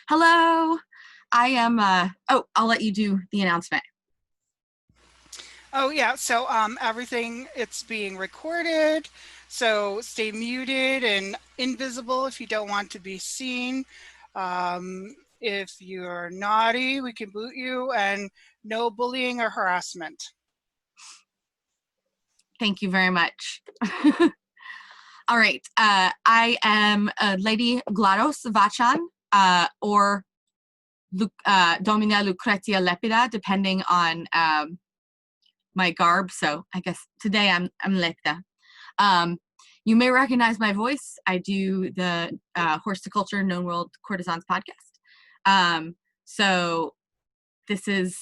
Hello, I am, I'll let you do the announcement. Oh yeah, so everything it's being recorded, so stay muted and invisible if you don't want to be seen. If you're naughty, we can boot you, and no bullying or harassment. Thank you very much. All right, I am Lady Gwlados Vachan, or Domina Lucretia Lepida, depending on my garb. So I guess today I'm Lepida. You may recognize my voice. I do the Horticulture Known World Courtesans podcast. So this is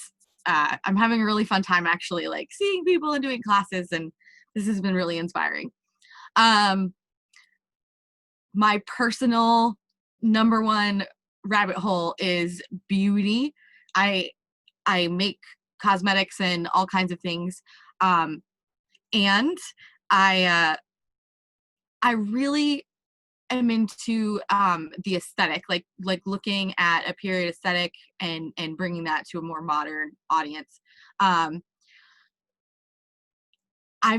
I'm having a really fun time actually, like seeing people and doing classes, and this has been really inspiring. My personal number one rabbit hole is beauty. I make cosmetics and all kinds of things, and I really am into the aesthetic, like looking at a period aesthetic and bringing that to a more modern audience. I've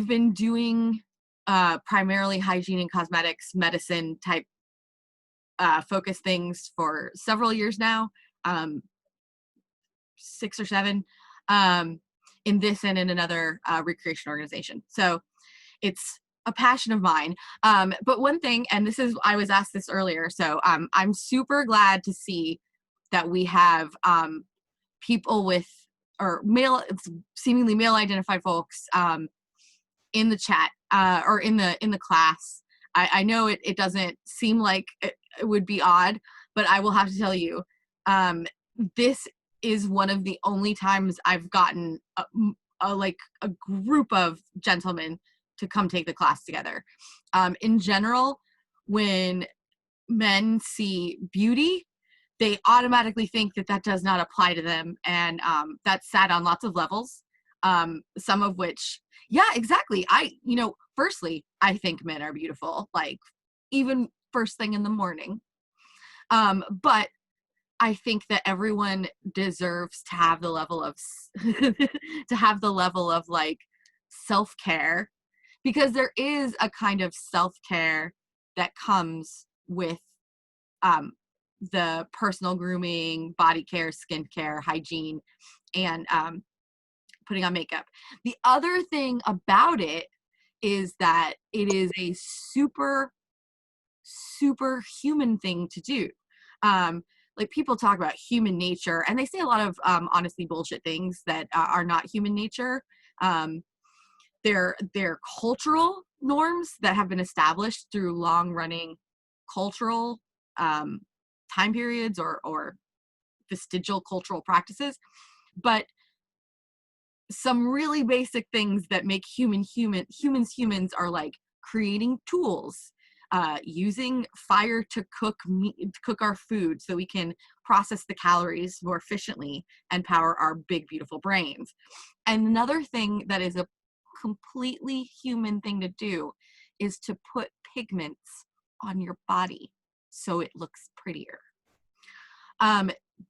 been doing primarily hygiene and cosmetics, medicine type focus things for several years now, 6 or 7, in this and in another recreation organization. So it's a passion of mine. But one thing, and this is, I was asked this earlier, so I'm super glad to see that we have people with, or seemingly male identified folks in the chat, or in the class. I know it doesn't seem like it would be odd, but I will have to tell you, this is one of the only times I've gotten a group of gentlemen to come take the class together. In general, when men see beauty, they automatically think that does not apply to them, and that's sad on lots of levels. Some of which, yeah, exactly. Firstly, I think men are beautiful, like even first thing in the morning. But I think that everyone deserves to have the level of like self-care, because there is a kind of self-care that comes with the personal grooming, body care, skin care, hygiene, and putting on makeup. The other thing about it is that it is a super human thing to do. Like, people talk about human nature, and they say a lot of honestly bullshit things that are not human nature. They're cultural norms that have been established through long-running cultural time periods or vestigial cultural practices. But some really basic things that make humans are like creating tools, using fire to cook our food so we can process the calories more efficiently and power our big beautiful brains. And another thing that is a completely human thing to do is to put pigments on your so it looks prettier.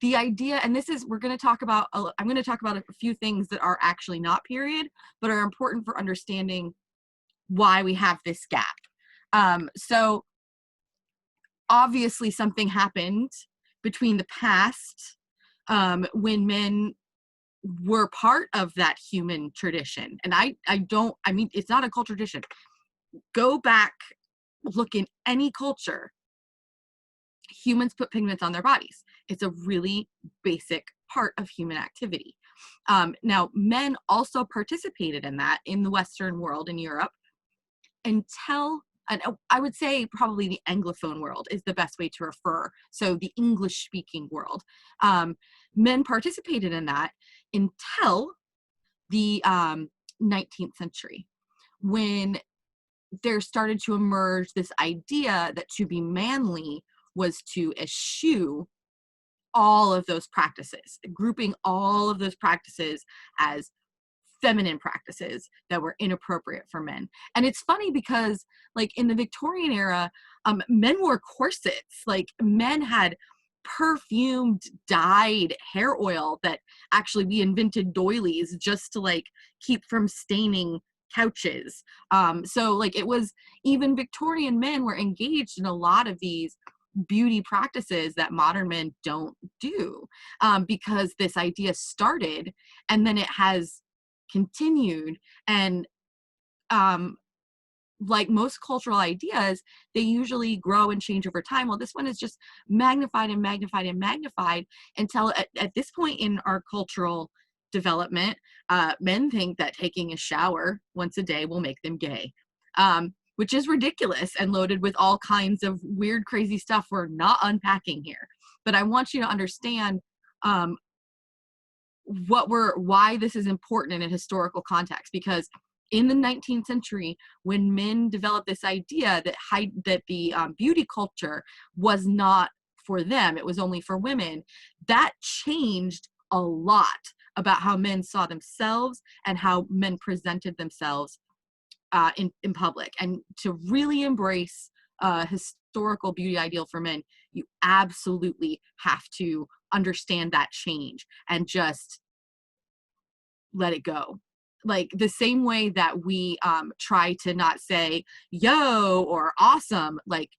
The idea, and this is, I'm going to talk about a few things that are actually not period, but are important for understanding why we have this gap. So obviously something happened between the past, when men were part of that human tradition. And it's not a cultural tradition. Go back, look in any culture. Humans put pigments on their bodies. It's a really basic part of human activity. Now, men also participated in that in the Western world, in Europe, until, and I would say probably the Anglophone world is the best way to refer. So the English-speaking world. Men participated in that until the 19th century, when there started to emerge this idea that to be manly was to eschew all of those practices, grouping all of those practices as feminine practices that were inappropriate for men. And it's funny because, like, in the Victorian era, men wore corsets. Like, men had perfumed, dyed hair oil that actually we invented doilies just to like keep from staining couches. So like it was, even Victorian men were engaged in a lot of these beauty practices that modern men don't do, because this idea started and then it has continued. And like most cultural ideas, they usually grow and change over time. Well, this one is just magnified and magnified and magnified until at this point in our cultural development, men think that taking a shower once a day will make them gay, which is ridiculous and loaded with all kinds of weird, crazy stuff we're not unpacking here. But I want you to understand why this is important in a historical context, because in the 19th century, when men developed this idea that the beauty culture was not for them, it was only for women, that changed a lot about how men saw themselves and how men presented themselves in public. And to really embrace historical beauty ideal for men, you absolutely have to understand that change and just let it go. Like the same way that we try to not say yo or awesome, like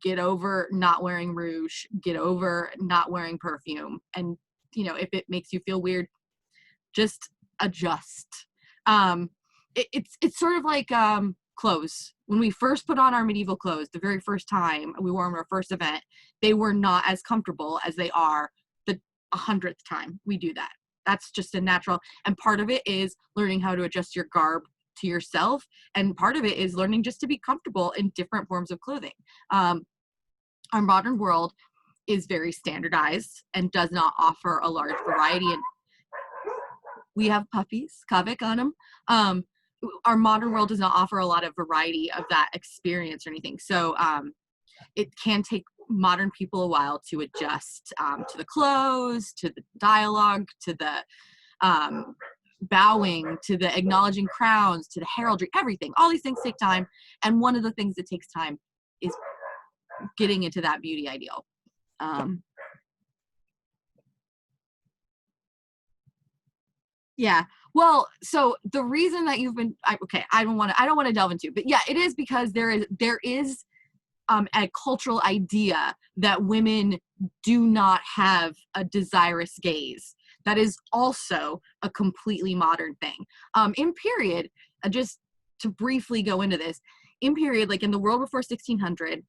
get over not wearing rouge, get over not wearing perfume. And, you know, if it makes you feel weird, just adjust. It's sort of like clothes. When we first put on our medieval clothes, the very first time we wore them our first event, they were not as comfortable as they are the 100th time we do that. That's just a natural, and part of it is learning how to adjust your garb to yourself, and part of it is learning just to be comfortable in different forms of clothing. Our modern world is very standardized and does not offer a large variety. And we have puppies, Kavik on them. Our modern world does not offer a lot of variety of that experience or anything. So it can take modern people a while to adjust to the clothes, to the dialogue, to the bowing, to the acknowledging crowns, to the heraldry, everything. All these things take time. And one of the things that takes time is getting into that beauty ideal. Yeah. Well, so the reason that you've been, I don't want to delve into, but yeah, it is because there is a cultural idea that women do not have a desirous gaze. That is also a completely modern thing. In period, just to briefly go into this, in period, like in the world before 1600,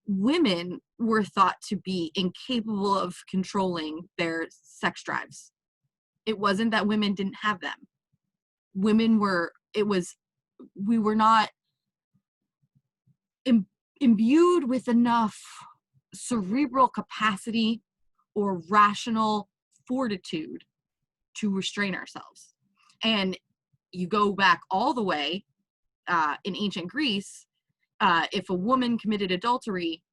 women were thought to be incapable of controlling their sex drives. It wasn't that women didn't have them. We were not imbued with enough cerebral capacity or rational fortitude to restrain ourselves. And you go back all the way in ancient Greece, if a woman committed adultery,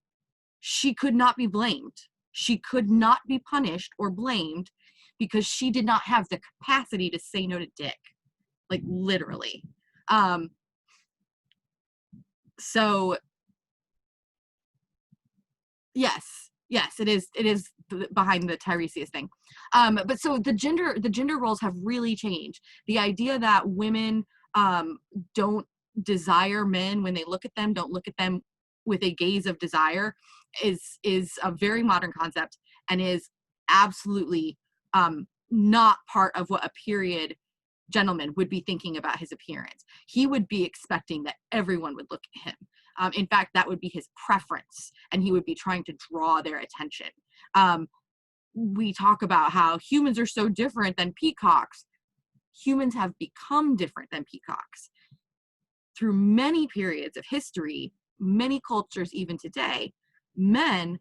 she could not be blamed. She could not be punished or blamed because she did not have the capacity to say no to dick, like literally. So yes, it is behind the Tiresias thing. But so the gender roles have really changed. The idea that women don't desire men when they look at them, don't look at them with a gaze of desire, is a very modern concept and is absolutely not part of what a period gentleman would be thinking about his appearance. He would be expecting that everyone would look at him. In fact, that would be his preference, and he would be trying to draw their attention. We talk about how humans are so different than peacocks. Humans have become different than peacocks. Through many periods of history, many cultures even today, men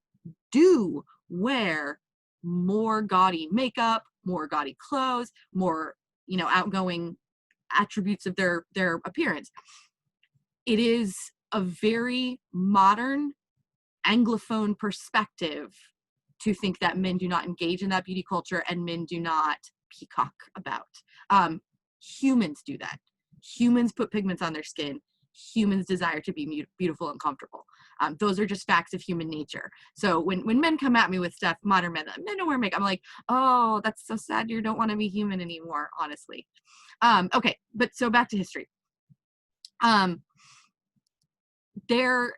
do wear more gaudy makeup, more gaudy clothes, more, outgoing attributes of their appearance. It is a very modern Anglophone perspective to think that men do not engage in that beauty culture and men do not peacock about. Humans do that. Humans put pigments on their skin. humans desire to be beautiful and comfortable. Those are just facts of human nature. So when men come at me with stuff, modern men don't wear makeup, I'm like, oh, that's so sad. You don't want to be human anymore, honestly. Okay, but so back to history. There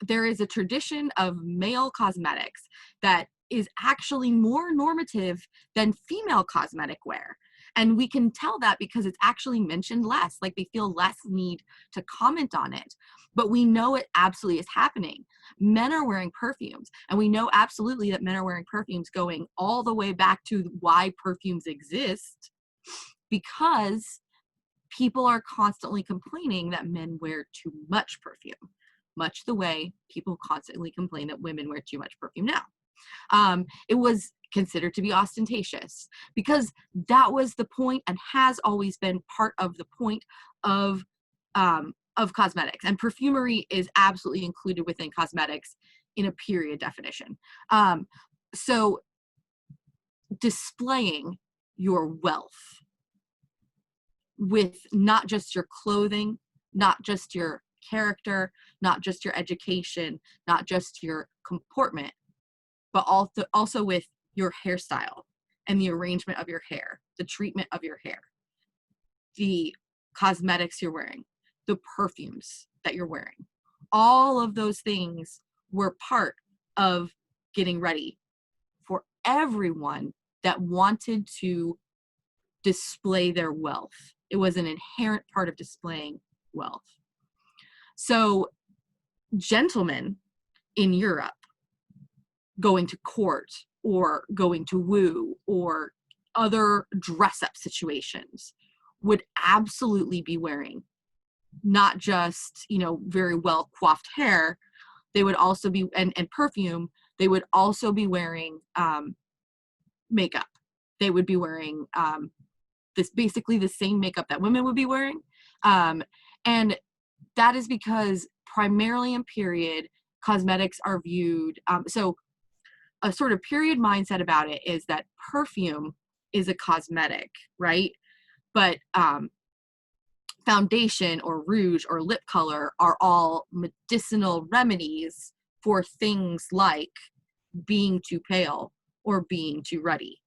is a tradition of male cosmetics that is actually more normative than female cosmetic wear. And we can tell that because it's actually mentioned less, like they feel less need to comment on it. But we know it absolutely is happening. Men are wearing perfumes, and we know absolutely that men are wearing perfumes going all the way back to why perfumes exist, because people are constantly complaining that men wear too much perfume, much the way people constantly complain that women wear too much perfume now. It was considered to be ostentatious because that was the point and has always been part of the point of cosmetics. And perfumery is absolutely included within cosmetics in a period definition. So displaying your wealth with not just your clothing, not just your character, not just your education, not just your comportment, but also with your hairstyle and the arrangement of your hair, the treatment of your hair, the cosmetics you're wearing, the perfumes that you're wearing. All of those things were part of getting ready for everyone that wanted to display their wealth. It was an inherent part of displaying wealth. So gentlemen in Europe going to court or going to woo or other dress-up situations would absolutely be wearing not just, very well coiffed hair. They would also be, and perfume, they would also be wearing makeup. They would be wearing this basically the same makeup that women would be wearing. And that is because primarily in period, cosmetics are viewed, so a sort of period mindset about it is that perfume is a cosmetic, right? But foundation or rouge or lip color are all medicinal remedies for things like being too pale or being too ruddy.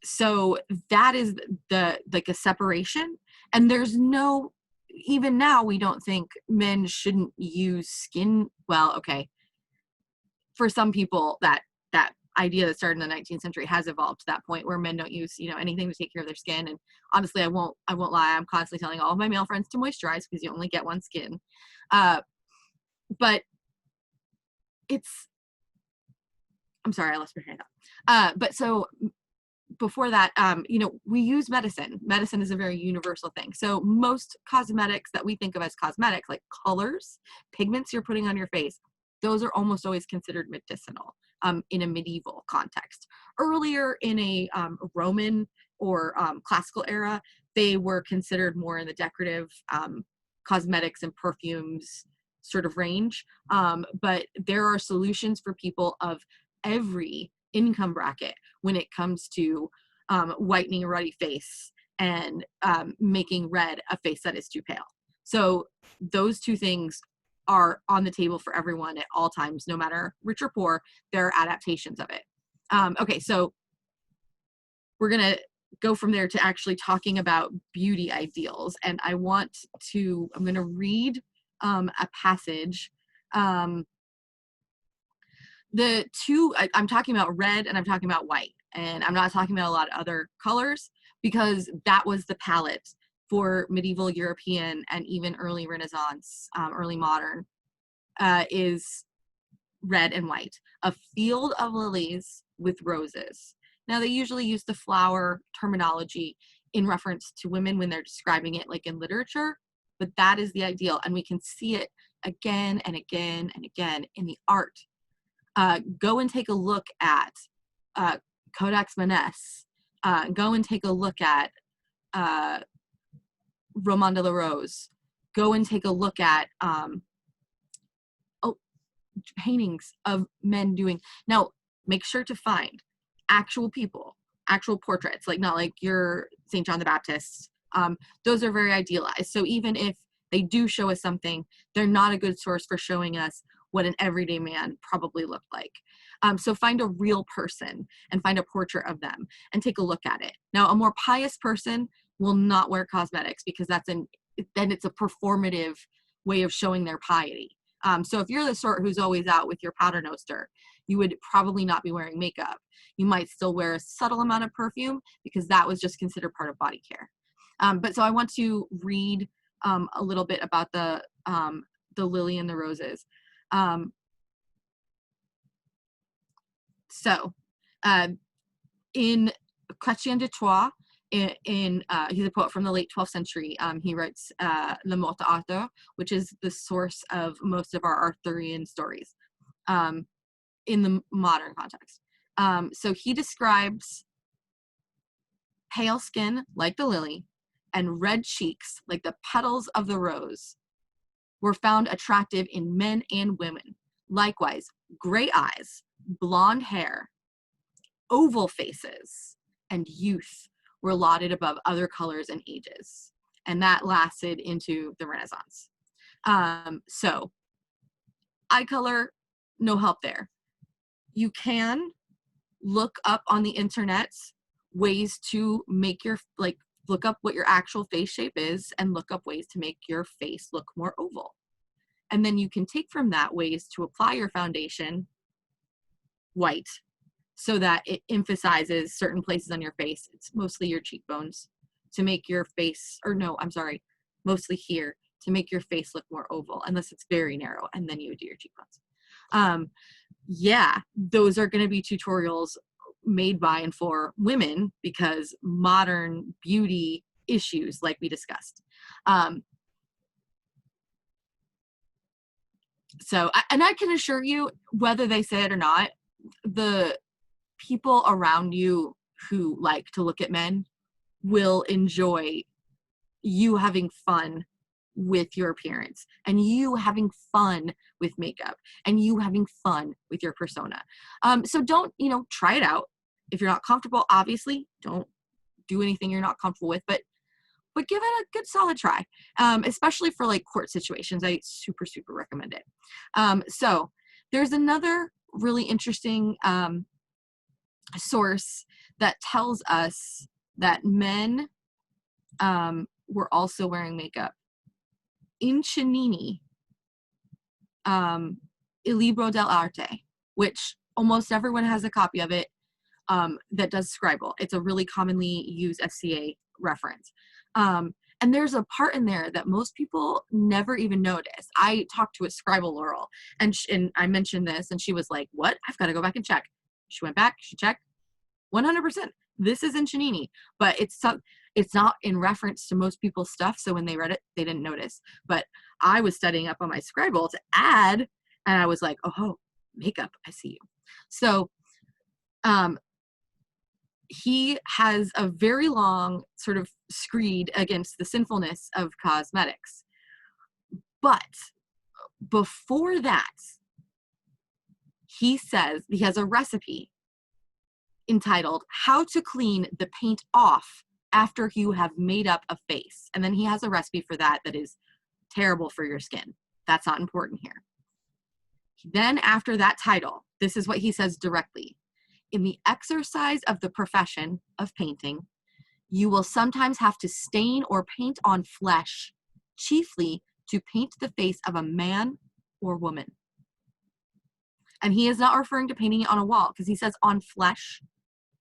So that is like a separation. And there's no, even now we don't think men shouldn't use skin. Well, okay. For some people that idea that started in the 19th century has evolved to that point where men don't use, anything to take care of their skin. And honestly, I won't lie. I'm constantly telling all of my male friends to moisturize because you only get one skin. But I'm sorry, I lost my train of thought. But so before that, we use medicine. Medicine is a very universal thing. So most cosmetics that we think of as cosmetics, like colors, pigments you're putting on your face, those are almost always considered medicinal in a medieval context. Earlier in a Roman or classical era, they were considered more in the decorative cosmetics and perfumes sort of range. But there are solutions for people of every income bracket when it comes to whitening a ruddy face and making red a face that is too pale. So those two things are on the table for everyone at all times, no matter rich or poor. There are adaptations of it. Okay, so we're gonna go from there to actually talking about beauty ideals. And I'm gonna read a passage. I'm talking about red and I'm talking about white, and I'm not talking about a lot of other colors because that was the palette for medieval European and even early Renaissance, early modern, is red and white. A field of lilies with roses. Now they usually use the flower terminology in reference to women when they're describing it like in literature, but that is the ideal, and we can see it again and again and again in the art. Go and take a look at Codex Manesse. Go and take a look at Roman de la Rose. Go and take a look at paintings of men doing. Now, make sure to find actual people, actual portraits, like not like your St. John the Baptist Those are very idealized. So even if they do show us something, they're not a good source for showing us what an everyday man probably looked like. So find a real person and find a portrait of them and take a look at it. Now, a more pious person will not wear cosmetics because then it's a performative way of showing their piety. So if you're the sort who's always out with your paternoster, you would probably not be wearing makeup. You might still wear a subtle amount of perfume because that was just considered part of body care. But so I want to read a little bit about the lily and the roses. In Chrétien de Troyes, he's a poet from the late 12th century. He writes Le Morte d'Arthur, which is the source of most of our Arthurian stories in the modern context. So he describes pale skin like the lily and red cheeks like the petals of the rose were found attractive in men and women. Likewise, gray eyes, blonde hair, oval faces, and youth were lauded above other colors and ages. And that lasted into the Renaissance. So eye color, no help there. You can look up on the internet ways to make look up what your actual face shape is and look up ways to make your face look more oval. And then you can take from that ways to apply your foundation white so that it emphasizes certain places on your face. It's mostly your cheekbones to make your face, mostly here to make your face look more oval, unless it's very narrow, and then you would do your cheekbones. Yeah, those are going to be tutorials made by and for women because modern beauty issues like we discussed. And I can assure you, whether they say it or not, the people around you who like to look at men will enjoy you having fun with your appearance and you having fun with makeup and you having fun with your persona. So don't, try it out. If you're not comfortable, obviously don't do anything you're not comfortable with, but give it a good solid try, especially for like court situations. I super, super recommend it. So there's another really interesting source that tells us that men were also wearing makeup. In Cennini, Il Libro dell'Arte, which almost everyone has a copy of it, that does scribble. It's a really commonly used FCA reference. And there's a part in there that most people never even notice. I talked to a scribal Laurel, and I mentioned this, and she was like, "What? I've got to go back and check." She went back, she checked, 100%. This is in Cennini, but it's not in reference to most people's stuff. So when they read it, they didn't notice. But I was studying up on my scribble to add, and I was like, "Oh, makeup, I see you." So, he has a very long sort of screed against the sinfulness of cosmetics. But before that, he says he has a recipe entitled How to Clean the Paint Off After You Have Made Up a Face. And then he has a recipe for that is terrible for your skin. That's not important here. Then after that title, this is what he says directly. In the exercise of the profession of painting, you will sometimes have to stain or paint on flesh, chiefly to paint the face of a man or woman. And he is not referring to painting it on a wall because he says on flesh,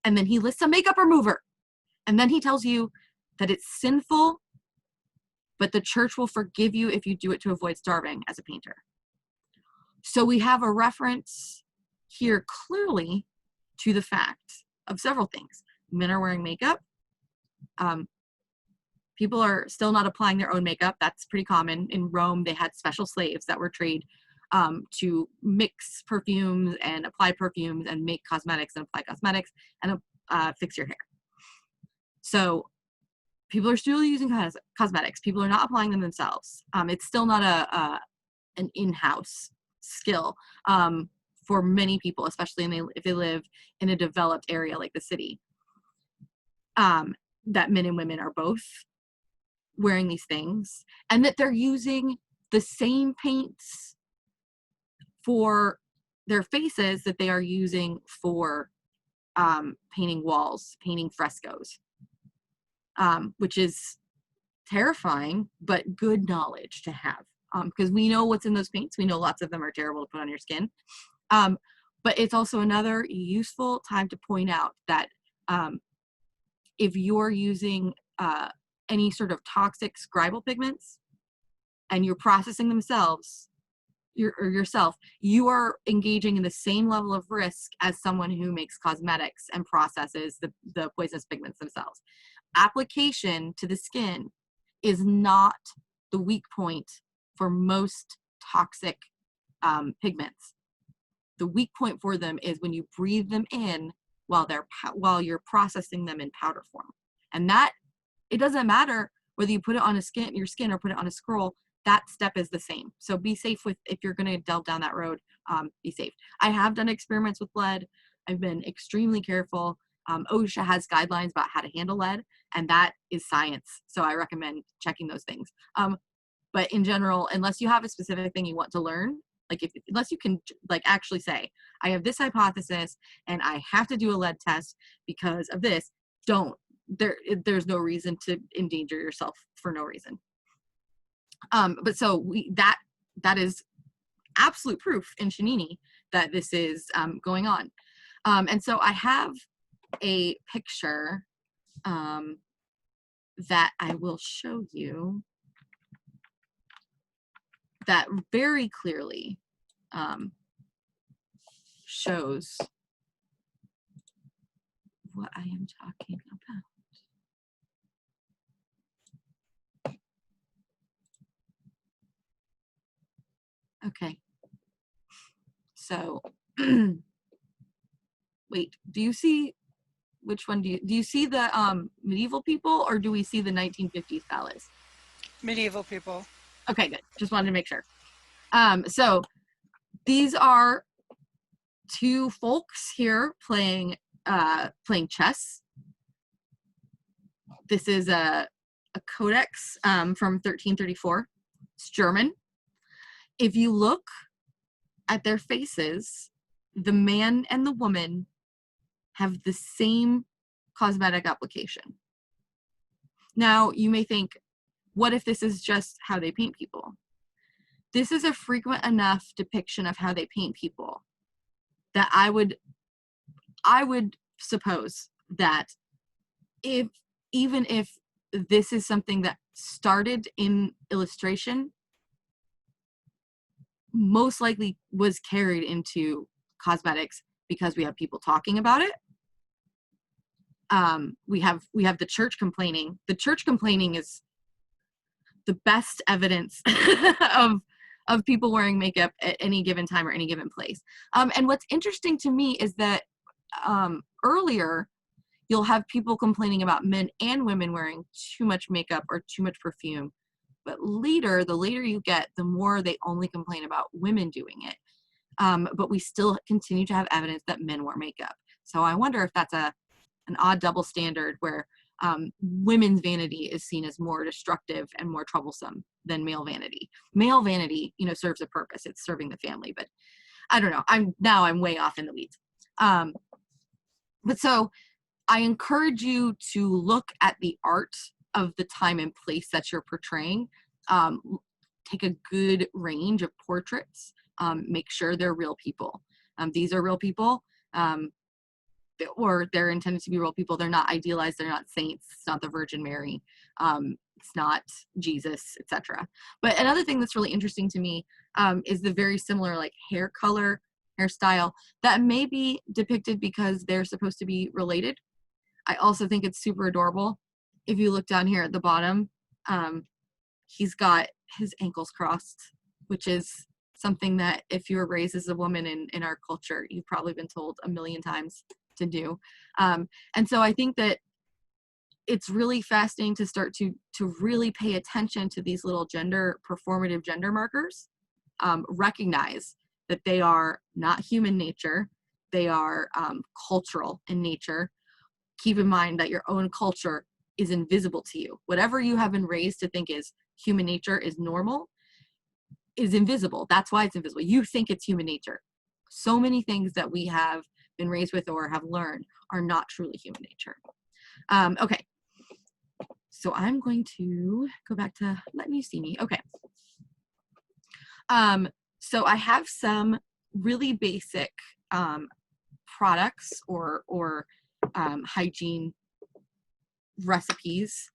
and then he lists a makeup remover. And then he tells you that it's sinful, but the church will forgive you if you do it to avoid starving as a painter. So we have a reference here clearly to the fact of several things. Men are wearing makeup. People are still not applying their own makeup. That's pretty common. In Rome, they had special slaves that were trained to mix perfumes and apply perfumes and make cosmetics and apply cosmetics and fix your hair. So people are still using cosmetics. People are not applying them themselves. It's still not an in-house skill for many people, especially if they live in a developed area like the city, that men and women are both wearing these things, and that they're using the same paints for their faces that they are using for painting walls, painting frescoes, which is terrifying, but good knowledge to have, because we know what's in those paints. We know lots of them are terrible to put on your skin. But it's also another useful time to point out that if you're using any sort of toxic scribal pigments and you're processing themselves, yourself, you are engaging in the same level of risk as someone who makes cosmetics and processes the poisonous pigments themselves. Application to the skin is not the weak point for most toxic pigments. The weak point for them is when you breathe them in while you're processing them in powder form. And that, it doesn't matter whether you put it on your skin or put it on a scroll, that step is the same. So be safe if you're gonna delve down that road, be safe. I have done experiments with lead. I've been extremely careful. OSHA has guidelines about how to handle lead, and that is science. So I recommend checking those things. But in general, unless you have a specific thing you want to learn, unless you can actually say, I have this hypothesis and I have to do a lead test because of this, there's no reason to endanger yourself for no reason. But so that is absolute proof in Chenini that this is going on. And so I have a picture that I will show you that very clearly shows what I am talking about. Okay. So, wait, do you see, which one do you see the medieval people, or do we see the 1950s ballets? Medieval people. Okay, good. Just wanted to make sure. So these are two folks here playing chess. This is a codex from 1334. It's German. If you look at their faces, the man and the woman have the same cosmetic application. Now, you may think, what if this is just how they paint people? This is a frequent enough depiction of how they paint people that I would suppose that even if this is something that started in illustration, most likely was carried into cosmetics because we have people talking about it. We have the church complaining. The church complaining is the best evidence of people wearing makeup at any given time or any given place. And what's interesting to me is that earlier, you'll have people complaining about men and women wearing too much makeup or too much perfume. But later, the later you get, the more they only complain about women doing it. But we still continue to have evidence that men wear makeup. So I wonder if that's an odd double standard where women's vanity is seen as more destructive and more troublesome than male vanity. Male vanity, serves a purpose. It's serving the family, but I don't know. I'm way off in the weeds. But so I encourage you to look at the art of the time and place that you're portraying. Take a good range of portraits. Make sure they're real people. These are real people. Or they're intended to be real people. They're not idealized. They're not saints. It's not the Virgin Mary. It's not Jesus, etc. But another thing that's really interesting to me is the very similar hair color, hairstyle that may be depicted because they're supposed to be related. I also think it's super adorable. If you look down here at the bottom, he's got his ankles crossed, which is something that if you were raised as a woman in our culture, you've probably been told a million times to do. And so I think that it's really fascinating to start to really pay attention to these little performative gender markers. Recognize that they are not human nature. They are cultural in nature. Keep in mind that your own culture is invisible to you. Whatever you have been raised to think is human nature is normal is invisible. That's why it's invisible. You think it's human nature. So many things that we have been raised with or have learned are not truly human nature. Okay, so I'm going to go back to letting you see me. Okay. So I have some really basic products or hygiene recipes.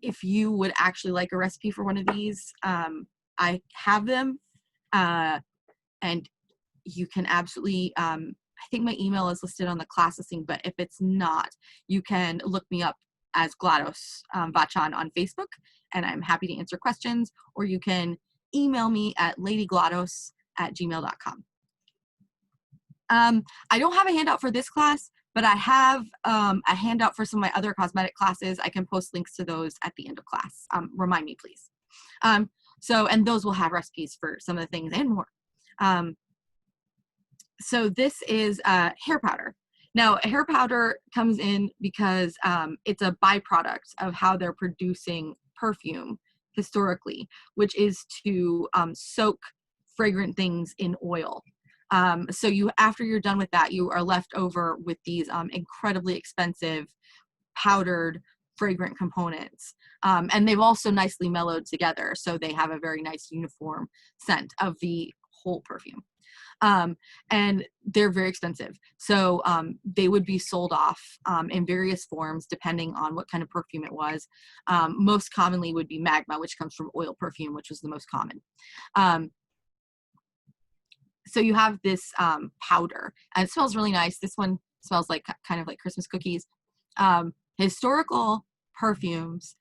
If you would actually like a recipe for one of these, I have them, and you can absolutely, I think my email is listed on the class listing, but if it's not, you can look me up as Gwlados Vachan on Facebook, and I'm happy to answer questions, or you can email me at ladyglados@gmail.com. I don't have a handout for this class, but I have a handout for some of my other cosmetic classes. I can post links to those at the end of class. Remind me, please. And those will have recipes for some of the things and more. So this is hair powder. Now, hair powder comes in because it's a byproduct of how they're producing perfume historically, which is to soak fragrant things in oil. So after you're done with that, you are left over with these incredibly expensive powdered fragrant components. And they've also nicely mellowed together, so they have a very nice uniform scent of the whole perfume. And they're very expensive. So they would be sold off in various forms depending on what kind of perfume it was. Most commonly would be magma, which comes from oil perfume, which was the most common. So you have this powder, and it smells really nice. This one smells like kind of like Christmas cookies. Historical perfumes,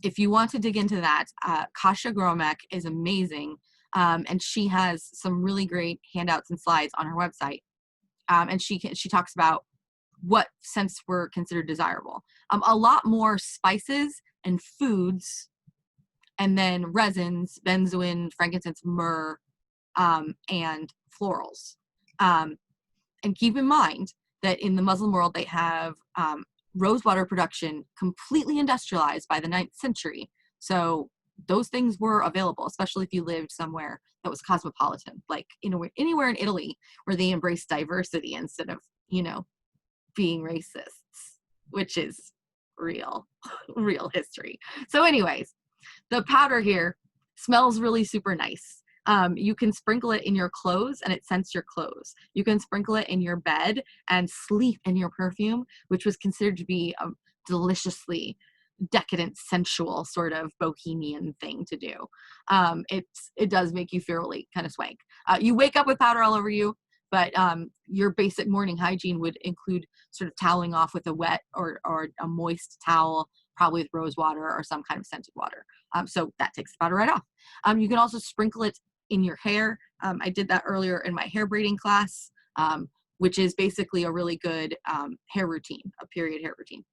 if you want to dig into that, Kasia Gromek is amazing. And she has some really great handouts and slides on her website. And she talks about what scents were considered desirable. A lot more spices and foods, and then resins, benzoin, frankincense, myrrh, and florals. And keep in mind that in the Muslim world, they have rosewater production completely industrialized by the 9th century. So those things were available, especially if you lived somewhere that was cosmopolitan, like anywhere in Italy where they embraced diversity instead of, being racists, which is real history. So anyways, the powder here smells really super nice. You can sprinkle it in your clothes and it scents your clothes. You can sprinkle it in your bed and sleep in your perfume, which was considered to be a deliciously decadent, sensual sort of bohemian thing to do. It does make you feel really kind of swank. You wake up with powder all over you, but your basic morning hygiene would include sort of toweling off with a wet or a moist towel, probably with rose water or some kind of scented water. So that takes the powder right off. You can also sprinkle it in your hair. I did that earlier in my hair braiding class, which is basically a really good hair routine, a period hair routine.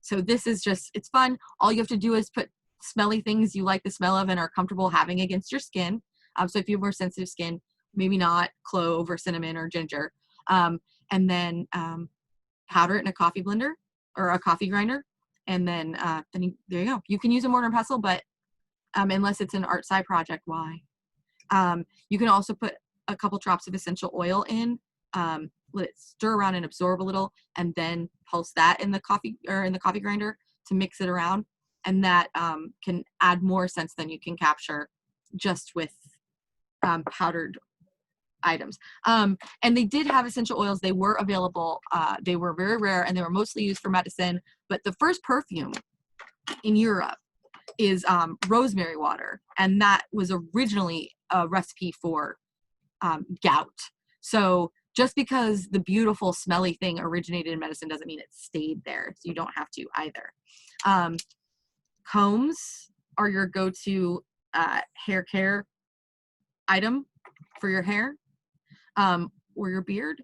So this is just, it's fun. All you have to do is put smelly things you like the smell of and are comfortable having against your skin. So if you have more sensitive skin, maybe not clove or cinnamon or ginger. And then powder it in a coffee blender or a coffee grinder. And then, there you go. You can use a mortar and pestle, but unless it's an art side project, why? You can also put a couple drops of essential oil in, let it stir around and absorb a little, and then pulse that in the coffee grinder to mix it around. And that can add more scents than you can capture just with powdered items. And they did have essential oils. They were available. They were very rare, and they were mostly used for medicine. But the first perfume in Europe is rosemary water, and that was originally a recipe for gout. So just because the beautiful smelly thing originated in medicine doesn't mean it stayed there. So you don't have to either. Combs are your go-to hair care item for your hair or your beard.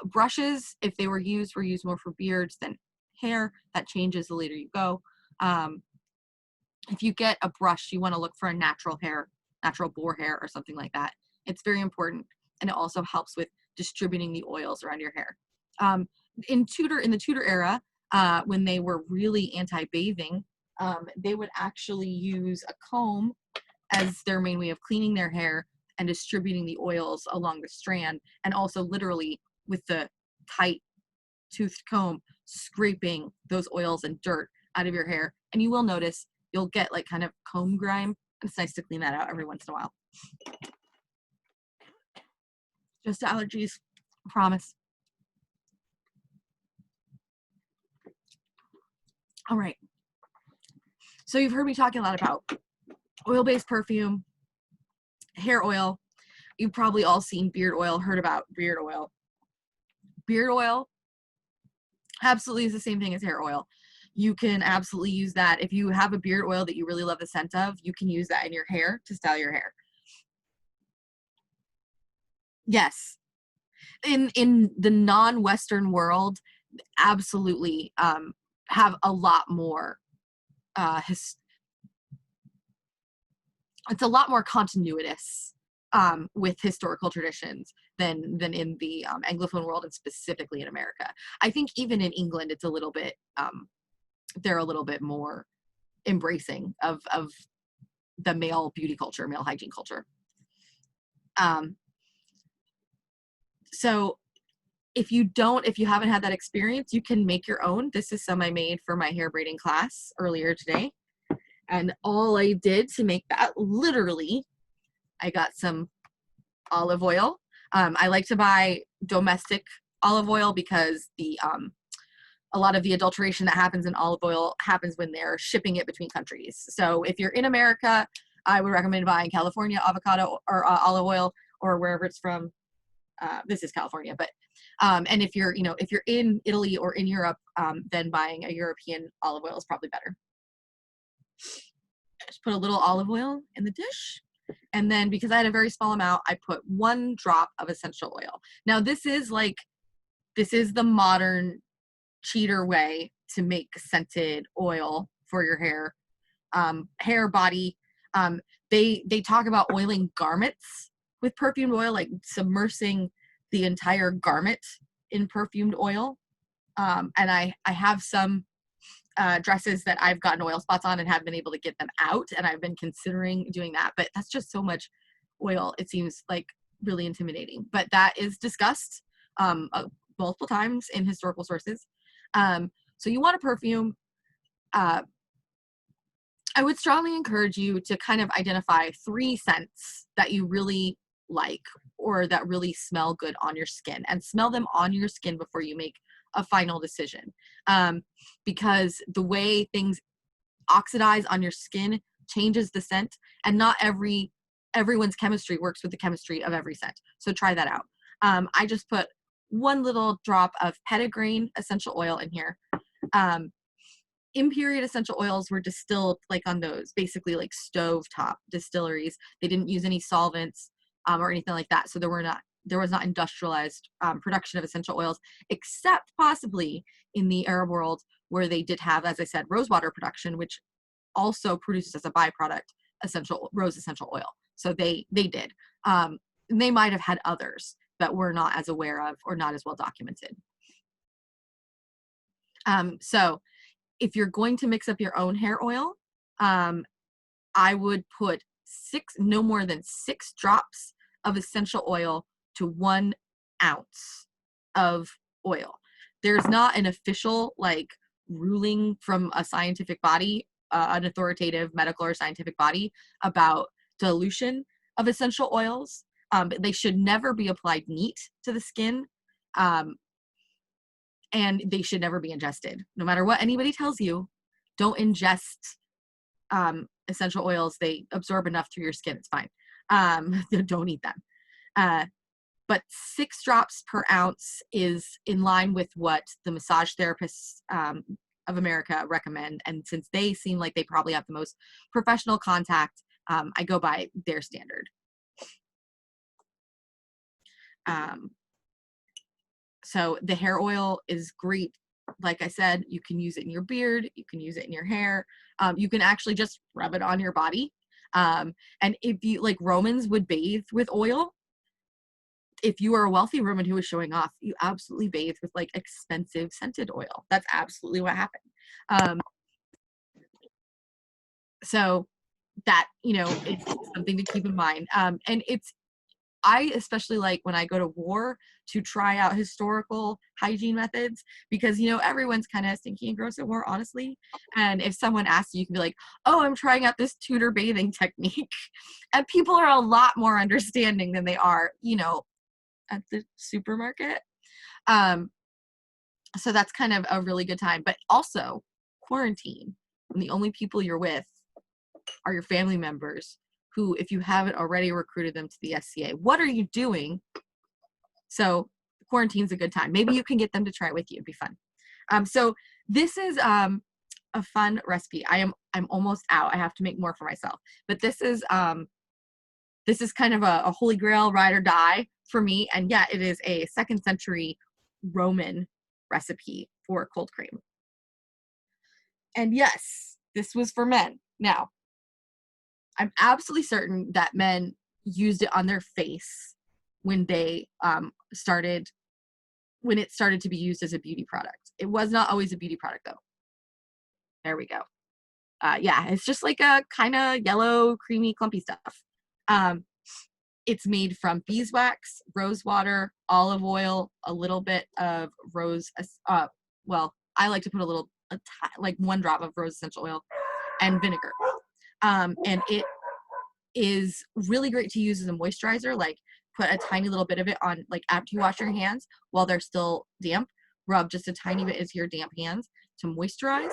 Brushes, if they were used more for beards than hair. That changes the later you go. If you get a brush, you want to look for a natural boar hair or something like that. It's very important, and it also helps with distributing the oils around your hair. in the Tudor era, when they were really anti-bathing, they would actually use a comb as their main way of cleaning their hair and distributing the oils along the strand, and also literally with the tight toothed comb scraping those oils and dirt out of your hair. And you will notice you'll get like kind of comb grime. It's nice to clean that out every once in a while. Just allergies, I promise. All right. So you've heard me talking a lot about oil-based perfume, hair oil. You've probably all seen beard oil, heard about beard oil. Beard oil absolutely is the same thing as hair oil. You can absolutely use that. If you have a beard oil that you really love the scent of, you can use that in your hair to style your hair. Yes. In the non-Western world, absolutely have a lot more it's a lot more continuous with historical traditions than in the Anglophone world, and specifically in America. I think even in England, it's a little bit, they're a little bit more embracing of the male beauty culture, male hygiene culture. So if you haven't had that experience, you can make your own. This is some I made for my hair braiding class earlier today. And all I did to make that, literally, I got some olive oil. I like to buy domestic olive oil because a lot of the adulteration that happens in olive oil happens when they're shipping it between countries. So if you're in America, I would recommend buying California avocado or olive oil, or wherever it's from. This is California, but and if you're in Italy or in Europe, then buying a European olive oil is probably better. Just put a little olive oil in the dish. And then, because I had a very small amount, I put 1 drop of essential oil. Now, this is the modern cheater way to make scented oil for your hair, hair, body. They talk about oiling garments with perfumed oil, like submersing the entire garment in perfumed oil. And I have some dresses that I've gotten oil spots on and have been able to get them out, and I've been considering doing that, but that's just so much oil. It seems like really intimidating, but that is discussed multiple times in historical sources. So you want a perfume. I would strongly encourage you to kind of identify 3 scents that you really like, or that really smell good on your skin, and smell them on your skin before you make a final decision, because the way things oxidize on your skin changes the scent, and not everyone's chemistry works with the chemistry of every scent. So try that out. I just put 1 little drop of petitgrain essential oil in here. In-period essential oils were distilled like on those basically like stovetop distilleries. They didn't use any solvents or anything like that, so there was not industrialized production of essential oils, except possibly in the Arab world, where they did have, as I said, rosewater production, which also produces as a byproduct rose essential oil. So they did. They might have had others that we're not as aware of or not as well documented. So if you're going to mix up your own hair oil, I would put no more than 6 drops of essential oil to 1 ounce of oil. There's not an official ruling from a scientific body, an authoritative medical or scientific body, about dilution of essential oils. But they should never be applied neat to the skin, and they should never be ingested. No matter what anybody tells you, don't ingest essential oils. They absorb enough through your skin. It's fine. Don't eat them. But 6 drops per ounce is in line with what the massage therapists of America recommend. And since they seem like they probably have the most professional contact, I go by their standard. So the hair oil is great. Like I said, you can use it in your beard, you can use it in your hair. You can actually just rub it on your body. And if you, like, Romans would bathe with oil. if you are a wealthy woman who is showing off, you absolutely bathe with like expensive scented oil. That's absolutely what happened. So that, you know, it's something to keep in mind. And I especially like when I go to war to try out historical hygiene methods, because, you know, everyone's kind of stinky and gross at war, honestly. And if someone asks you, you can be like, oh, I'm trying out this Tudor bathing technique. And people are a lot more understanding than they are, you know, at the supermarket. So that's kind of a really good time. But also quarantine, when the only people you're with are your family members, who, if you haven't already recruited them to the SCA, what are you doing? So quarantine's a good time. Maybe you can get them to try it with you. It'd be fun. So this is a fun recipe. I'm almost out. I have to make more for myself. But this is kind of a holy grail, ride or die for me. And yeah, it is a 2nd century Roman recipe for cold cream. And yes, this was for men. Now, I'm absolutely certain that men used it on their face when they when it started to be used as a beauty product. It was not always a beauty product though. There we go. Yeah, it's just like a kind of yellow, creamy, clumpy stuff. It's made from beeswax, rose water, olive oil, a little bit of rose, well, I like to put like 1 drop of rose essential oil, and vinegar. And it is really great to use as a moisturizer. Like, put a tiny little bit of it on, like, after you wash your hands while they're still damp, rub just a tiny bit into your damp hands to moisturize,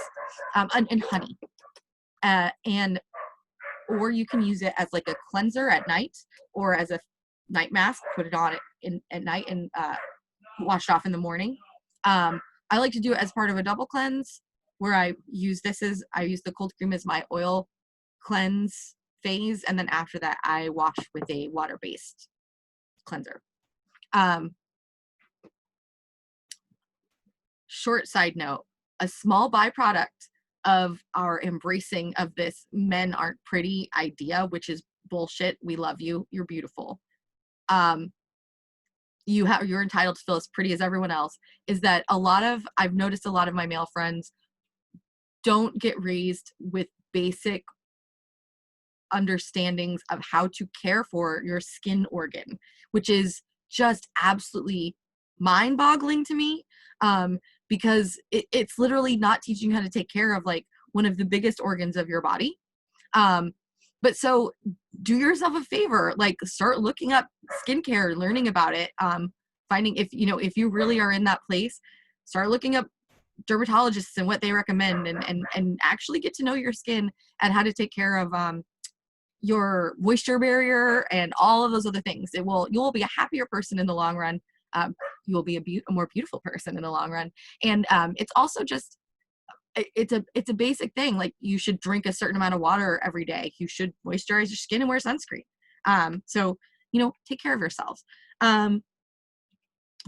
and honey. Or you can use it as like a cleanser at night, or as a night mask, put it on at night and wash it off in the morning. I like to do it as part of a double cleanse, where I use the cold cream as my oil cleanse phase, and then after that I wash with a water-based cleanser. Short side note, a small byproduct of our embracing of this men aren't pretty idea, which is bullshit. We love you. You're beautiful. You're entitled to feel as pretty as everyone else, is that I've noticed a lot of my male friends don't get raised with basic understandings of how to care for your skin organ, which is just absolutely mind-boggling to me, because it's literally not teaching you how to take care of like one of the biggest organs of your body. But so do yourself a favor, like start looking up skincare, learning about it, finding, if you really are in that place, start looking up dermatologists and what they recommend, and actually get to know your skin and how to take care of your moisture barrier and all of those other things. You will be a happier person in the long run. You will be a more beautiful person in the long run. And it's also just, it's a basic thing. Like, you should drink a certain amount of water every day. You should moisturize your skin and wear sunscreen. So, take care of yourselves.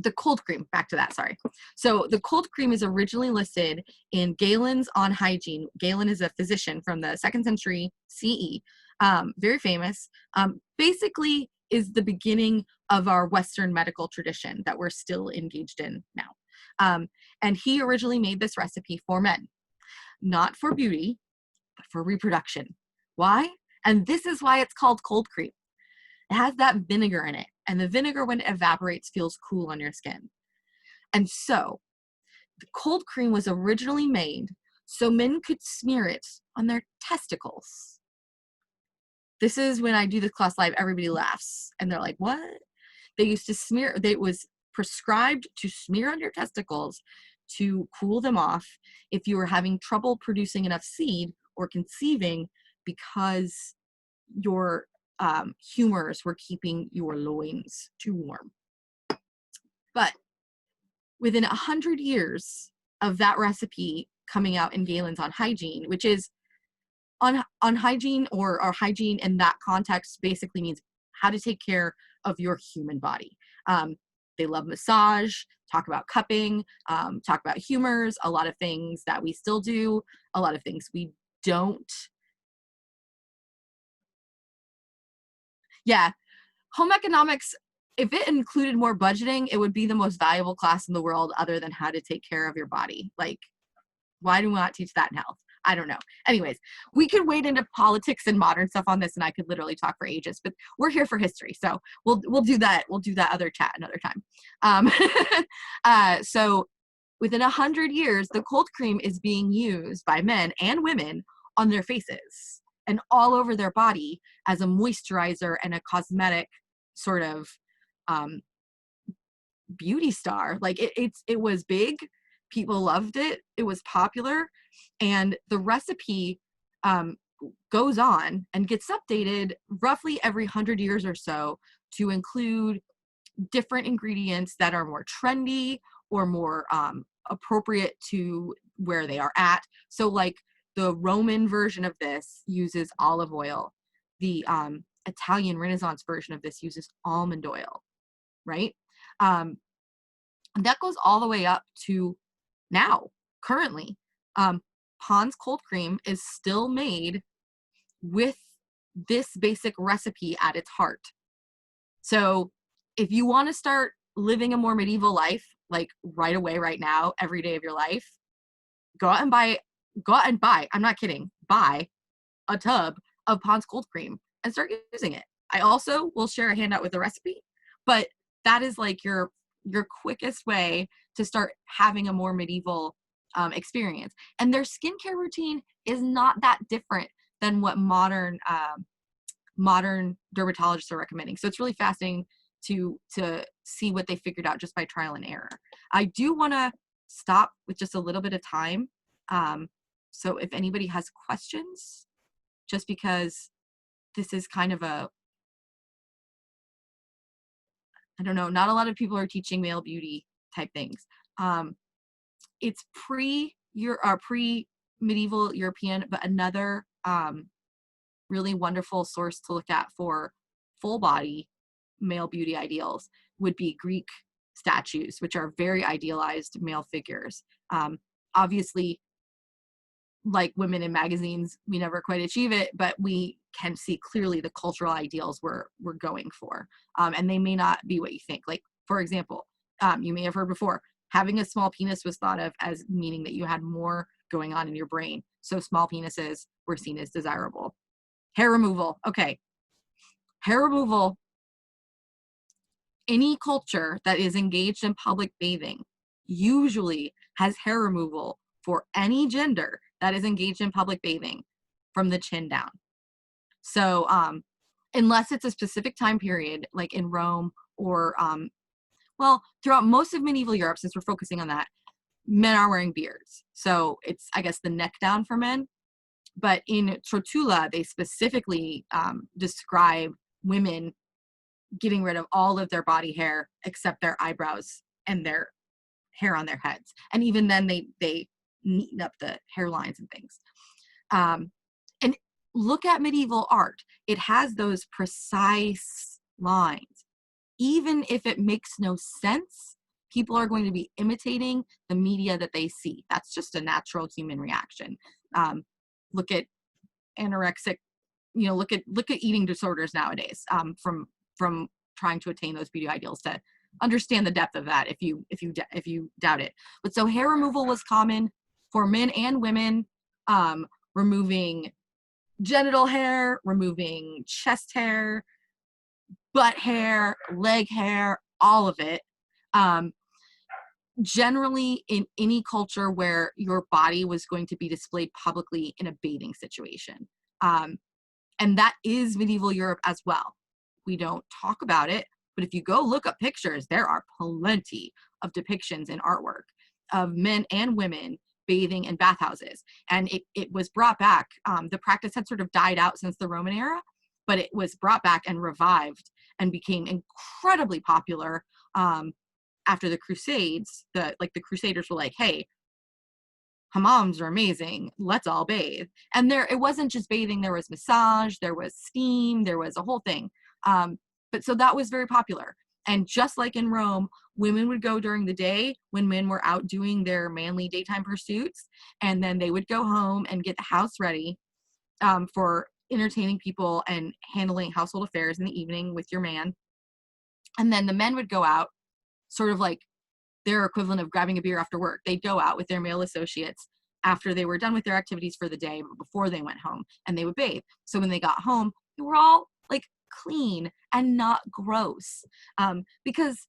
The cold cream, back to that, sorry. So the cold cream is originally listed in Galen's On Hygiene. Galen is a physician from the 2nd century CE, very famous. Basically is the beginning of our Western medical tradition that we're still engaged in now. And he originally made this recipe for men, not for beauty, but for reproduction. Why? And this is why it's called cold cream. It has that vinegar in it, and the vinegar, when it evaporates, feels cool on your skin. And so the cold cream was originally made so men could smear it on their testicles. This is when I do this class live, everybody laughs and they're like, what? They used to smear, it was prescribed to smear on your testicles to cool them off if you were having trouble producing enough seed or conceiving, because your humors were keeping your loins too warm. But within 100 years of that recipe coming out in Galen's On Hygiene, which is on hygiene, or hygiene in that context basically means how to take care of your human body. They love massage, talk about cupping, talk about humors, a lot of things that we still do, a lot of things we don't. Yeah, home economics if it included more budgeting, it would be the most valuable class in the world other than how to take care of your body. Like, why do we not teach that in health? I don't know. Anyways, we could wade into politics and modern stuff on this, and I could literally talk for ages. But we're here for history, so we'll do that. We'll do that other chat another time. So within 100 years, the cold cream is being used by men and women on their faces and all over their body as a moisturizer and a cosmetic sort of beauty star. Like it was big. People loved it. It was popular. And the recipe goes on and gets updated roughly every 100 years or so to include different ingredients that are more trendy or more appropriate to where they are at. So like the Roman version of this uses olive oil. The Italian Renaissance version of this uses almond oil, right? That goes all the way up to now, currently. Pond's cold cream is still made with this basic recipe at its heart. So if you want to start living a more medieval life, like right away, right now, every day of your life, go out and buy, I'm not kidding, buy a tub of Pond's cold cream and start using it. I also will share a handout with the recipe, but that is like your quickest way to start having a more medieval experience. And their skincare routine is not that different than what modern dermatologists are recommending. So it's really fascinating to see what they figured out just by trial and error. I do want to stop with just a little bit of time. So if anybody has questions, just because this is kind of a, I don't know, not a lot of people are teaching male beauty type things. It's pre-medieval European, but another really wonderful source to look at for full body male beauty ideals would be Greek statues, which are very idealized male figures. Obviously, like women in magazines, we never quite achieve it, but we can see clearly the cultural ideals we're going for. And they may not be what you think. Like, for example, you may have heard before, having a small penis was thought of as meaning that you had more going on in your brain. So small penises were seen as desirable. Hair removal. Okay. Hair removal. Any culture that is engaged in public bathing usually has hair removal for any gender that is engaged in public bathing from the chin down. So unless it's a specific time period, like in Rome or, well, throughout most of medieval Europe, since we're focusing on that, men are wearing beards. So it's, I guess, the neck down for men. But in Trotula, they specifically describe women getting rid of all of their body hair except their eyebrows and their hair on their heads. And even then they neaten up the hairlines and things. And look at medieval art. It has those precise lines. Even if it makes no sense, people are going to be imitating the media that they see. That's just a natural human reaction. Look at anorexic, look at eating disorders nowadays, from trying to attain those beauty ideals, to understand the depth of that if you doubt it. But so hair removal was common for men and women, removing genital hair, removing chest hair, butt hair, leg hair, all of it. Generally in any culture where your body was going to be displayed publicly in a bathing situation. And that is medieval Europe as well. We don't talk about it, but if you go look up pictures, there are plenty of depictions in artwork of men and women bathing in bathhouses. And it was brought back. The practice had sort of died out since the Roman era, but it was brought back and revived and became incredibly popular after the Crusades. The Crusaders were like, hey, hammams are amazing, let's all bathe. And it wasn't just bathing, there was massage, there was steam, there was a whole thing. But so that was very popular. And just like in Rome, women would go during the day when men were out doing their manly daytime pursuits, and then they would go home and get the house ready for entertaining people and handling household affairs in the evening with your man. And then the men would go out, sort of like their equivalent of grabbing a beer after work. They'd go out with their male associates after they were done with their activities for the day, but before they went home, and they would bathe. So when they got home, they were all like clean and not gross, because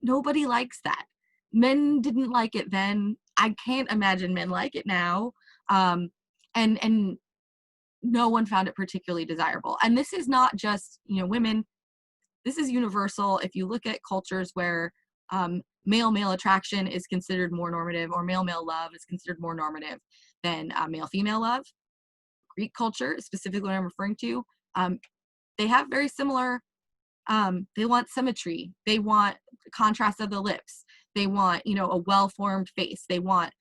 nobody likes that. Men didn't like it then. I can't imagine men like it now. And no one found it particularly desirable. And this is not just, you know, women. This is universal. If you look at cultures where male-male attraction is considered more normative, or male-male love is considered more normative than male-female love, Greek culture, specifically what I'm referring to, they have very similar, they want symmetry. They want contrast of the lips. They want, you know, a well-formed face. They want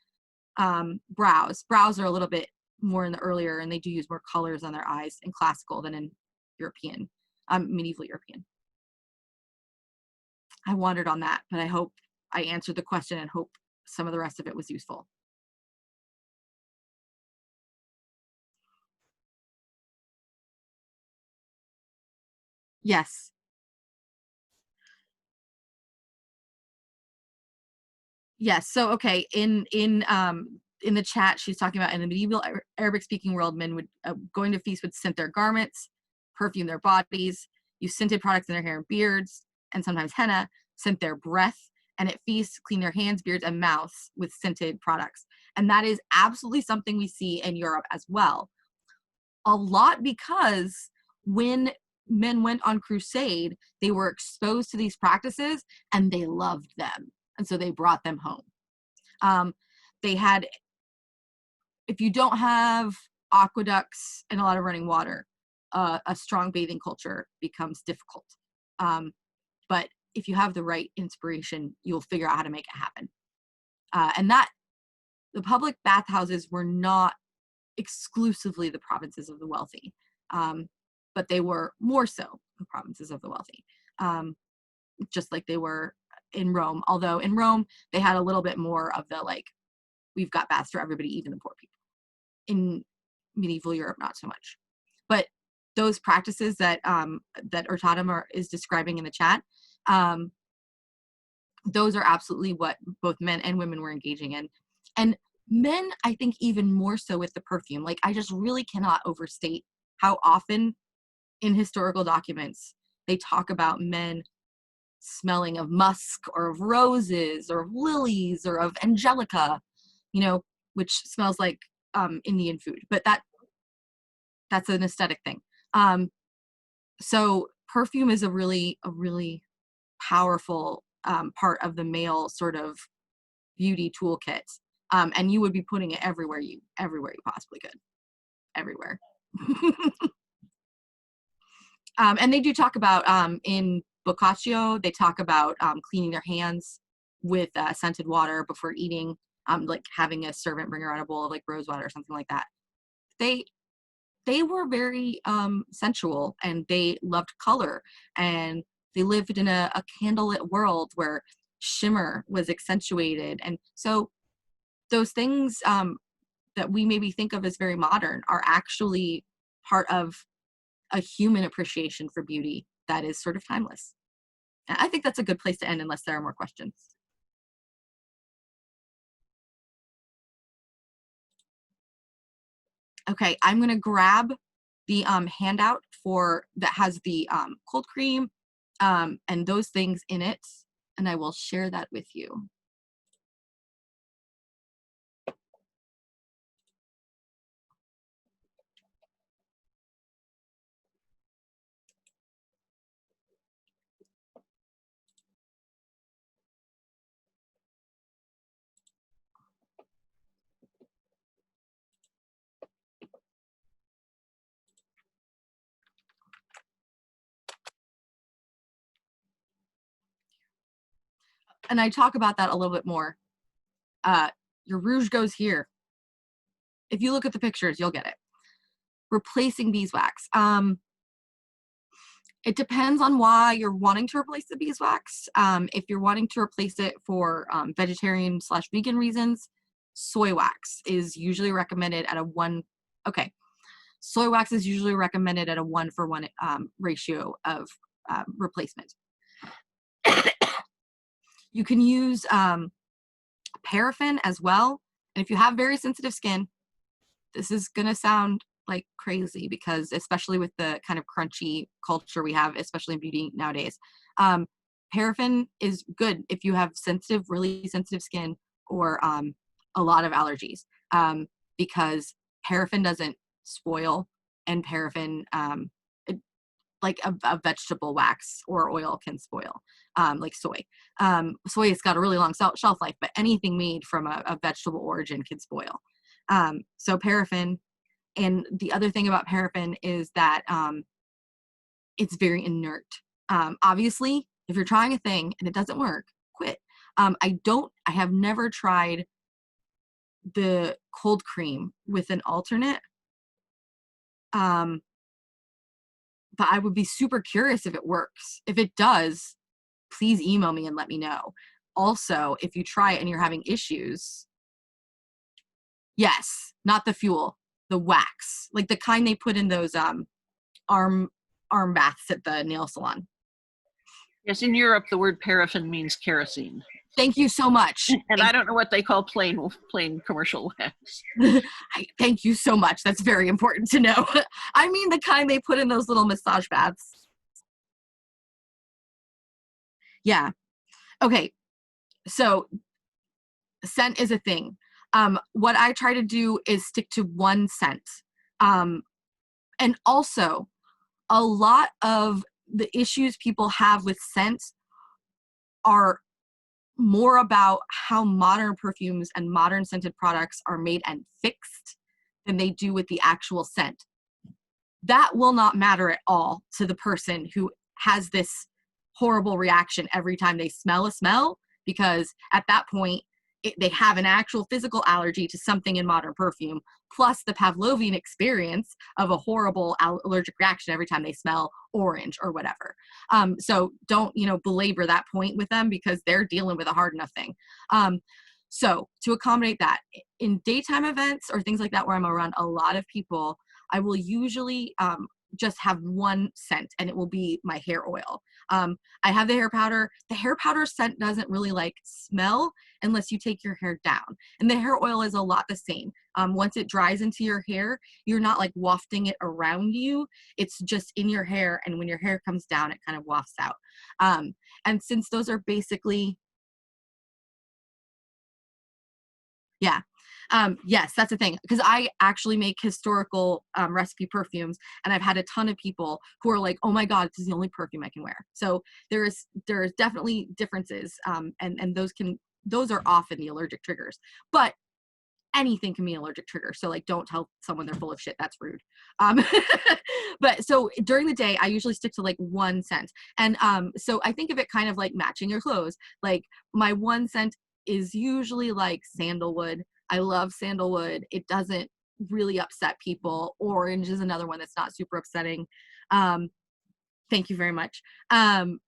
brows. Brows are a little bit more in the earlier, and they do use more colors on their eyes in classical than in European, medieval European. I wandered on that, but I hope I answered the question and hope some of the rest of it was useful. Yes. Yes. So, okay, in the chat, she's talking about in the medieval Arabic speaking world, men would going to feasts would scent their garments, perfume their bodies, use scented products in their hair and beards, and sometimes henna, scent their breath, and at feasts clean their hands, beards, and mouths with scented products. And that is absolutely something we see in Europe as well. A lot because when men went on crusade, they were exposed to these practices and they loved them. And so they brought them home. They had, if you don't have aqueducts and a lot of running water, a strong bathing culture becomes difficult. But if you have the right inspiration, you'll figure out how to make it happen. And that the public bathhouses were not exclusively the provinces of the wealthy, but they were more so the provinces of the wealthy, just like they were in Rome. Although in Rome, they had a little bit more of the, like, we've got baths for everybody, even the poor people. In medieval Europe, not so much. But those practices that that Urtatum is describing in the chat, those are absolutely what both men and women were engaging in. And men, I think, even more so with the perfume. Like, I just really cannot overstate how often in historical documents they talk about men smelling of musk or of roses or of lilies or of angelica, you know, which smells like Indian food, but that's an aesthetic thing. So perfume is a really powerful part of the male sort of beauty toolkit, and you would be putting it everywhere you possibly could, everywhere. And they do talk about in Boccaccio, they talk about cleaning their hands with scented water before eating, like having a servant bring around a bowl of like rose water or something like that. They were very sensual, and they loved color, and they lived in a candlelit world where shimmer was accentuated. And so those things that we maybe think of as very modern are actually part of a human appreciation for beauty that is sort of timeless. And I think that's a good place to end, unless there are more questions. Okay, I'm gonna grab the handout that has the cold cream and those things in it, and I will share that with you. And I talk about that a little bit more. Your rouge goes here. If you look at the pictures, you'll get it. Replacing beeswax. It depends on why you're wanting to replace the beeswax. If you're wanting to replace it for vegetarian/vegan reasons, soy wax is usually recommended at a 1. Okay, soy wax is usually recommended at a 1-for-1 ratio of replacement. You can use paraffin as well. And if you have very sensitive skin, this is going to sound like crazy because especially with the kind of crunchy culture we have, especially in beauty nowadays, paraffin is good if you have sensitive, really sensitive skin or a lot of allergies, because paraffin doesn't spoil, and paraffin, it, like a vegetable wax or oil can spoil, like soy. Soy has got a really long shelf life, but anything made from a vegetable origin can spoil. So paraffin, and the other thing about paraffin is that it's very inert. Obviously, if you're trying a thing and it doesn't work, quit. I have never tried the cold cream with an alternate. But I would be super curious if it works. If it does, please email me and let me know. Also, if you try it and you're having issues, yes, not the fuel, the wax, like the kind they put in those arm baths at the nail salon. Yes, in Europe, the word paraffin means kerosene. Thank you so much. And I don't know what they call plain commercial wax. Thank you so much. That's very important to know. I mean the kind they put in those little massage baths. Yeah. Okay. So scent is a thing. What I try to do is stick to one scent. And also, a lot of the issues people have with scent are more about how modern perfumes and modern scented products are made and fixed than they do with the actual scent. That will not matter at all to the person who has this horrible reaction every time they smell a smell, because at that point, they have an actual physical allergy to something in modern perfume, plus the Pavlovian experience of a horrible allergic reaction every time they smell orange or whatever. So don't, belabor that point with them because they're dealing with a hard enough thing. So to accommodate that, in daytime events or things like that where I'm around a lot of people, I will usually just have one scent, and it will be my hair oil. I have the hair powder. The hair powder scent doesn't really smell unless you take your hair down. And the hair oil is a lot the same. Once it dries into your hair, you're not wafting it around you. It's just in your hair. And when your hair comes down, it kind of wafts out. And since those are basically, yeah. Yes, that's the thing. Because I actually make historical recipe perfumes, and I've had a ton of people who are like, "Oh my God, this is the only perfume I can wear." So there's definitely differences, and those are often the allergic triggers. But anything can be an allergic trigger. So don't tell someone they're full of shit. That's rude. But so during the day, I usually stick to one scent, and so I think of it kind of like matching your clothes. My one scent is usually sandalwood. I love sandalwood. It doesn't really upset people. Orange is another one that's not super upsetting. Thank you very much. And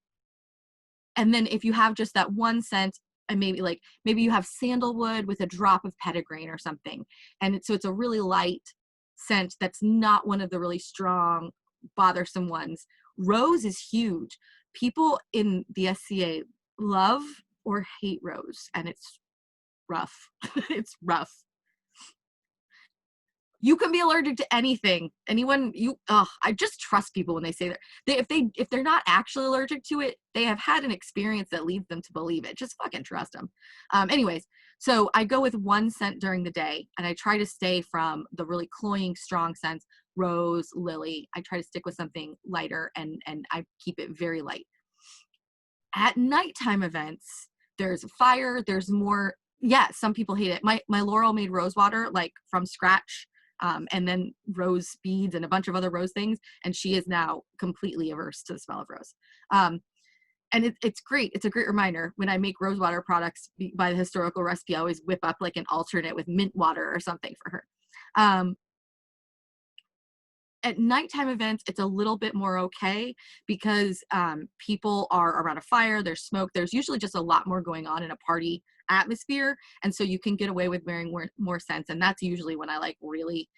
then if you have just that one scent, and maybe you have sandalwood with a drop of petitgrain or something, and so it's a really light scent that's not one of the really strong, bothersome ones. Rose is huge. People in the SCA love or hate rose, and it's rough. It's rough. You can be allergic to anything. I just trust people when they say that. If they're not actually allergic to it, they have had an experience that leads them to believe it. Just fucking trust them. Anyways, so I go with one scent during the day, and I try to stay from the really cloying, strong scents, rose, lily. I try to stick with something lighter, and I keep it very light. At nighttime events, there's fire, there's more. Yeah, some people hate it. My Laurel made rose water from scratch, and then rose beads and a bunch of other rose things, and she is now completely averse to the smell of rose. And it's great. It's a great reminder. When I make rose water products by the historical recipe, I always whip up an alternate with mint water or something for her. At nighttime events, it's a little bit more okay because people are around a fire, there's smoke, there's usually just a lot more going on in a party atmosphere, and so you can get away with wearing more scents, and that's usually when I really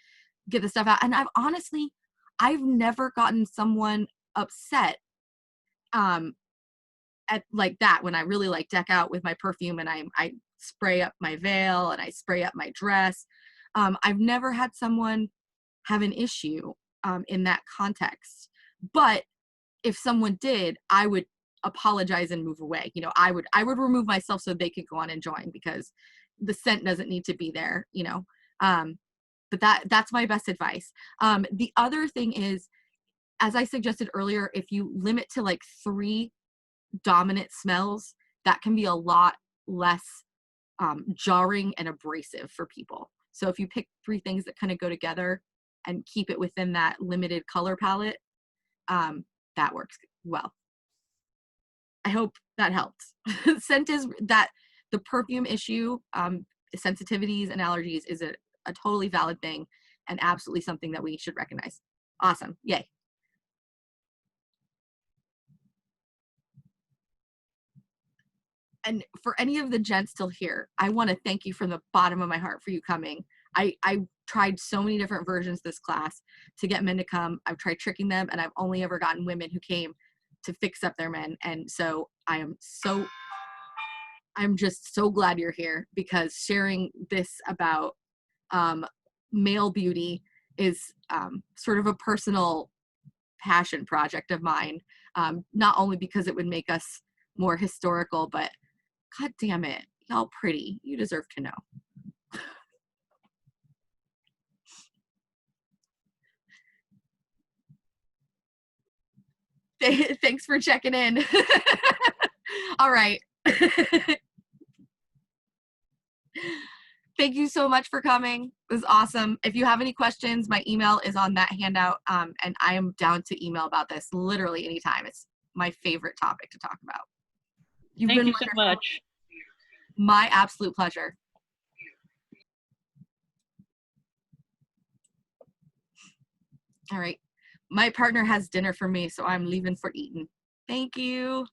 get the stuff out. And I've never gotten someone upset at like that, when I really like deck out with my perfume and I spray up my veil and I spray up my dress. I've never had someone have an issue in that context. But if someone did, I would apologize and move away. You know, I would remove myself so they could go on enjoying, because the scent doesn't need to be there, you know. But that's my best advice. The other thing is, as I suggested earlier, if you limit to like 3 dominant smells, that can be a lot less jarring and abrasive for people. So if you pick 3 things that kind of go together and keep it within that limited color palette, that works well. I hope that helps. Scent is that the perfume issue, sensitivities and allergies is a totally valid thing and absolutely something that we should recognize. Awesome. Yay. And for any of the gents still here, I want to thank you from the bottom of my heart for you coming. I tried so many different versions this class to get men to come. I've tried tricking them, and I've only ever gotten women who came to fix up their men. And so I'm just so glad you're here, because sharing this about male beauty is sort of a personal passion project of mine. Not only because it would make us more historical, but God damn it, y'all pretty. You deserve to know. Thanks for checking in. All right. Thank you so much for coming. It was awesome. If you have any questions, my email is on that handout, and I am down to email about this literally anytime. It's my favorite topic to talk about. Thank you so much. My absolute pleasure. All right. My partner has dinner for me, so I'm leaving for eating. Thank you.